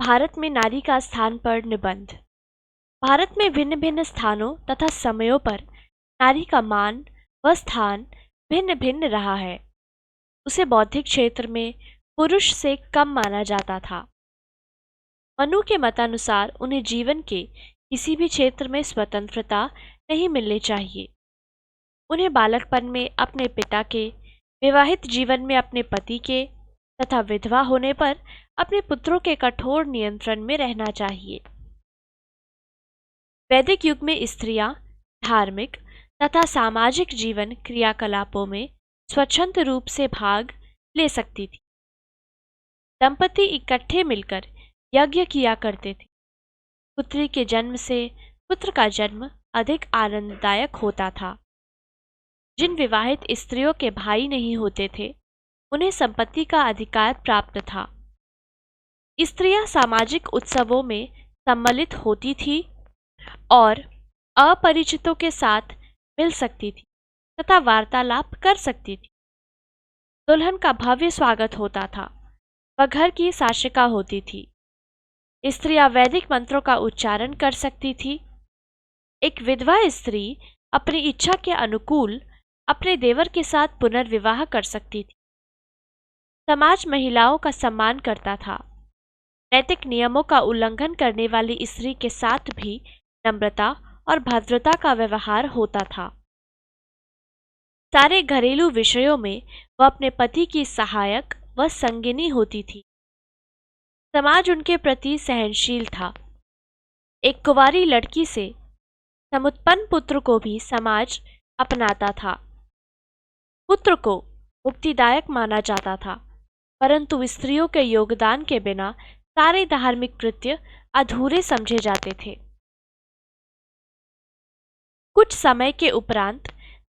भारत में नारी का स्थान पर निबंध। भारत में भिन्न भिन्न स्थानों तथा समयों पर नारी का मान व स्थान भिन्न भिन्न रहा है। उसे बौद्धिक क्षेत्र में पुरुष से कम माना जाता था। मनु के मतानुसार उन्हें जीवन के किसी भी क्षेत्र में स्वतंत्रता नहीं मिलनी चाहिए। उन्हें बालकपन में अपने पिता के, विवाहित जीवन में अपने पति के तथा विधवा होने पर अपने पुत्रों के कठोर नियंत्रण में रहना चाहिए। वैदिक युग में स्त्रियां धार्मिक तथा सामाजिक जीवन क्रियाकलापों में स्वच्छंद रूप से भाग ले सकती थी। दंपति इकट्ठे मिलकर यज्ञ किया करते थे। पुत्री के जन्म से पुत्र का जन्म अधिक आनंददायक होता था। जिन विवाहित स्त्रियों के भाई नहीं होते थे, उन्हें संपत्ति का अधिकार प्राप्त था। स्त्रियां सामाजिक उत्सवों में सम्मिलित होती थी और अपरिचितों के साथ मिल सकती थी तथा वार्तालाप कर सकती थी। दुल्हन का भव्य स्वागत होता था। वह घर की शासिका होती थी। स्त्रियां वैदिक मंत्रों का उच्चारण कर सकती थी। एक विधवा स्त्री अपनी इच्छा के अनुकूल अपने देवर के साथ पुनर्विवाह कर सकती थी। समाज महिलाओं का सम्मान करता था। नैतिक नियमों का उल्लंघन करने वाली स्त्री के साथ भी नम्रता और भद्रता का व्यवहार होता था। सारे घरेलू विषयों में वह अपने पति की सहायक व संगिनी होती थी। समाज उनके प्रति सहनशील था। एक कुंवारी लड़की से समुत्पन्न पुत्र को भी समाज अपनाता था। पुत्र को मुक्तिदायक माना जाता था, परंतु स्त्रियों के योगदान के बिना सारे धार्मिक कृत्य अधूरे समझे जाते थे। कुछ समय के उपरांत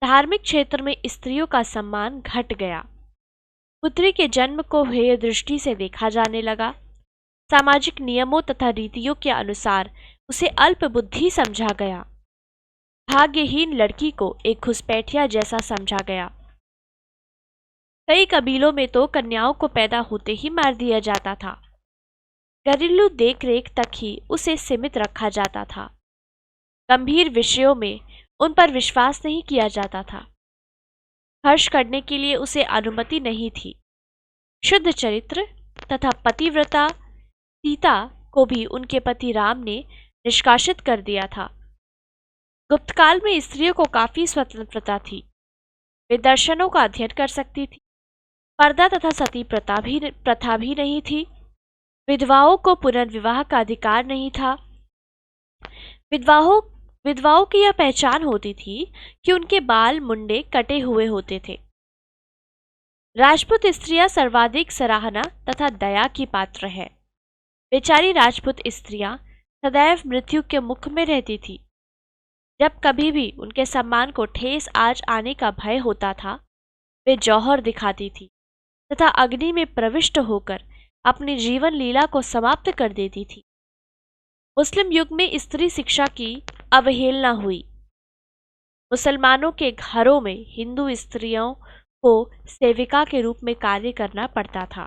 धार्मिक क्षेत्र में स्त्रियों का सम्मान घट गया। पुत्री के जन्म को हेय दृष्टि से देखा जाने लगा। सामाजिक नियमों तथा रीतियों के अनुसार उसे अल्प बुद्धि समझा गया। भाग्यहीन लड़की को एक घुसपैठिया जैसा समझा गया। कई कबीलों में तो कन्याओं को पैदा होते ही मार दिया जाता था। घरेलू देखरेख तक ही उसे सीमित रखा जाता था। गंभीर विषयों में उन पर विश्वास नहीं किया जाता था। हर्ष करने के लिए उसे अनुमति नहीं थी। शुद्ध चरित्र तथा पतिव्रता सीता को भी उनके पति राम ने निष्कासित कर दिया था। गुप्तकाल में स्त्रियों को काफी स्वतंत्रता थी। वे दर्शनों का अध्ययन कर सकती थी। पर्दा तथा सती प्रथा भी नहीं थी। विधवाओं को पुनर्विवाह का अधिकार नहीं था। विधवाओं की यह पहचान होती थी कि उनके बाल मुंडे कटे हुए होते थे। राजपूत स्त्रियां सर्वाधिक सराहना तथा दया की पात्र है। बेचारी राजपूत स्त्रियां सदैव मृत्यु के मुख में रहती थी। जब कभी भी उनके सम्मान को ठेस आज आने का भय होता था, वे जौहर दिखाती थी तथा अग्नि में प्रविष्ट होकर अपनी जीवन लीला को समाप्त कर देती थी। मुस्लिम युग में स्त्री शिक्षा की अवहेलना हुई। मुसलमानों के घरों में हिंदू स्त्रियों को सेविका के रूप में कार्य करना पड़ता था।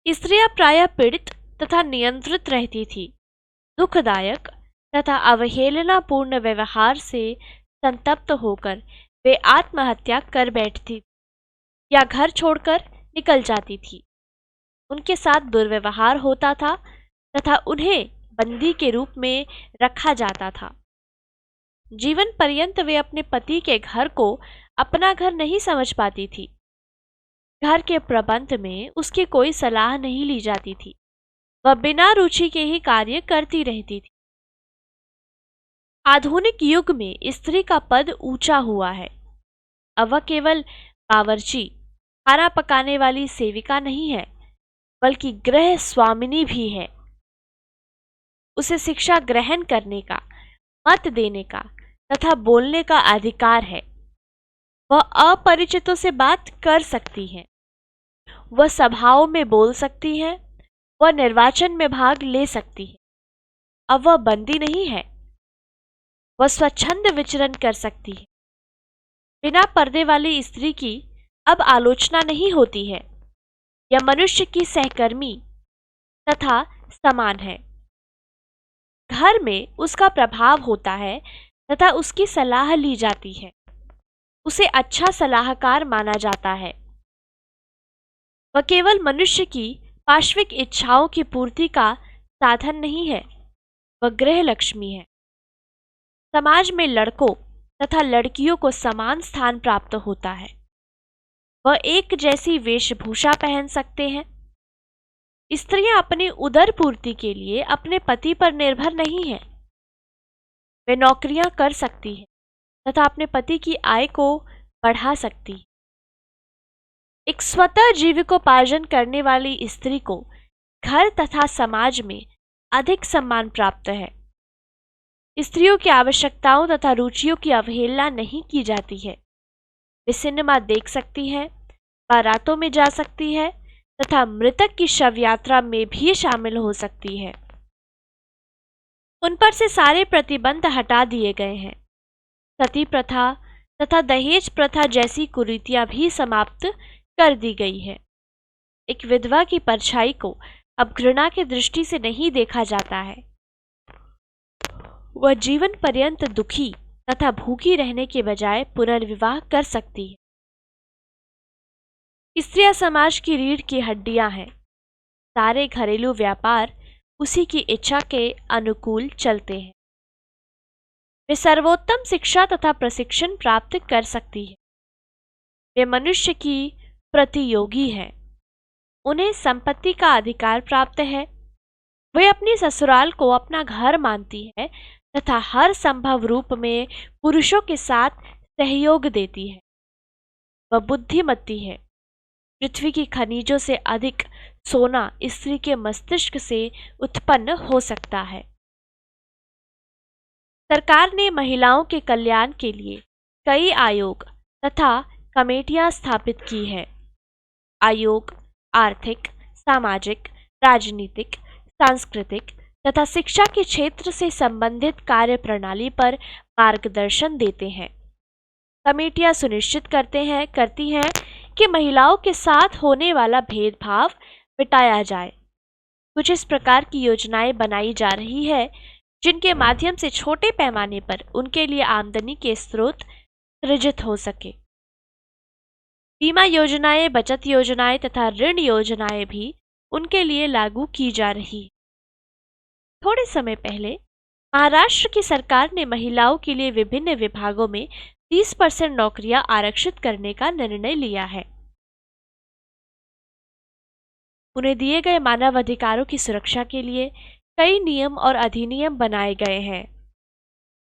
स्त्रियां प्रायः पीड़ित तथा नियंत्रित रहती थी। दुखदायक तथा अवहेलनापूर्ण व्यवहार से संतप्त होकर वे आत्महत्या कर बैठती या घर छोड़कर निकल जाती थी। उनके साथ दुर्व्यवहार होता था तथा उन्हें बंदी के रूप में रखा जाता था। जीवन पर्यंत वे अपने पति के घर को अपना घर नहीं समझ पाती थी। घर के प्रबंध में उसकी कोई सलाह नहीं ली जाती थी। वह बिना रुचि के ही कार्य करती रहती थी। आधुनिक युग में स्त्री का पद ऊंचा हुआ है। अब वह केवल बावर्ची, खाना पकाने वाली सेविका नहीं है, बल्कि गृह स्वामिनी भी है। उसे शिक्षा ग्रहण करने का, मत देने का तथा बोलने का अधिकार है। वह अपरिचितों से बात कर सकती है। वह सभाओं में बोल सकती है। वह निर्वाचन में भाग ले सकती है। अब वह बंदी नहीं है। वह स्वच्छंद विचरण कर सकती है। बिना पर्दे वाली स्त्री की अब आलोचना नहीं होती है। यह मनुष्य की सहकर्मी तथा समान है। घर में उसका प्रभाव होता है तथा उसकी सलाह ली जाती है। उसे अच्छा सलाहकार माना जाता है। वह केवल मनुष्य की पार्श्विक इच्छाओं की पूर्ति का साधन नहीं है, वह गृह लक्ष्मी है। समाज में लड़कों तथा लड़कियों को समान स्थान प्राप्त होता है। वह एक जैसी वेशभूषा पहन सकते हैं। स्त्रियां अपनी उदर पूर्ति के लिए अपने पति पर निर्भर नहीं है। वे नौकरियां कर सकती हैं तथा अपने पति की आय को बढ़ा सकती है। एक स्वतः जीविकोपार्जन करने वाली स्त्री को घर तथा समाज में अधिक सम्मान प्राप्त है। स्त्रियों की आवश्यकताओं तथा रुचियों की अवहेलना नहीं की जाती है। वे सिनेमा देख सकती हैं, बारातों में जा सकती है तथा मृतक की शव यात्रा में भी शामिल हो सकती है। उन पर से सारे प्रतिबंध हटा दिए गए हैं। सती प्रथा तथा दहेज प्रथा जैसी कुरीतियां भी समाप्त कर दी गई है। एक विधवा की परछाई को अब घृणा की दृष्टि से नहीं देखा जाता है। वह जीवन पर्यंत दुखी तथा भूखी रहने के बजाय पुनर्विवाह कर सकती है। स्त्रियां समाज की रीढ़ की हड्डियां हैं। सारे घरेलू व्यापार उसी की इच्छा के अनुकूल चलते हैं। वे सर्वोत्तम शिक्षा तथा प्रशिक्षण प्राप्त कर सकती है। वे मनुष्य की प्रतियोगी हैं। उन्हें संपत्ति का अधिकार प्राप्त है। वे अपनी ससुराल को अपना घर मानती है तथा हर संभव रूप में पुरुषों के साथ सहयोग देती है। वह बुद्धिमती है। पृथ्वी की खनिजों से अधिक सोना स्त्री के मस्तिष्क से उत्पन्न हो सकता है। सरकार ने महिलाओं के कल्याण के लिए कई आयोग तथा कमेटियां स्थापित की है। आयोग आर्थिक, सामाजिक, राजनीतिक, सांस्कृतिक तथा शिक्षा के क्षेत्र से संबंधित कार्य प्रणाली पर मार्गदर्शन देते हैं। कमेटियां सुनिश्चित करती हैं कि महिलाओं के साथ होने वाला भेदभाव मिटाया जाए। कुछ इस प्रकार की योजनाएं बनाई जा रही है जिनके माध्यम से छोटे पैमाने पर उनके लिए आमदनी के स्रोत सृजित हो सके। बीमा योजनाएं, बचत योजनाएं तथा ऋण योजनाएं भी उनके लिए लागू की जा रही। थोड़े समय पहले महाराष्ट्र की सरकार ने महिलाओं के लिए विभिन्न विभागों में 30% नौकरियां आरक्षित करने का निर्णय लिया है। उन्हें दिए गए मानव अधिकारों की सुरक्षा के लिए कई नियम और अधिनियम बनाए गए हैं।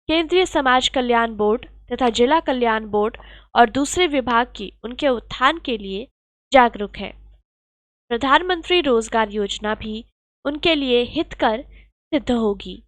केंद्रीय समाज कल्याण बोर्ड तथा जिला कल्याण बोर्ड और दूसरे विभाग की उनके उत्थान के लिए जागरूक है। प्रधानमंत्री रोजगार योजना भी उनके लिए हितकर सिद्ध होगी।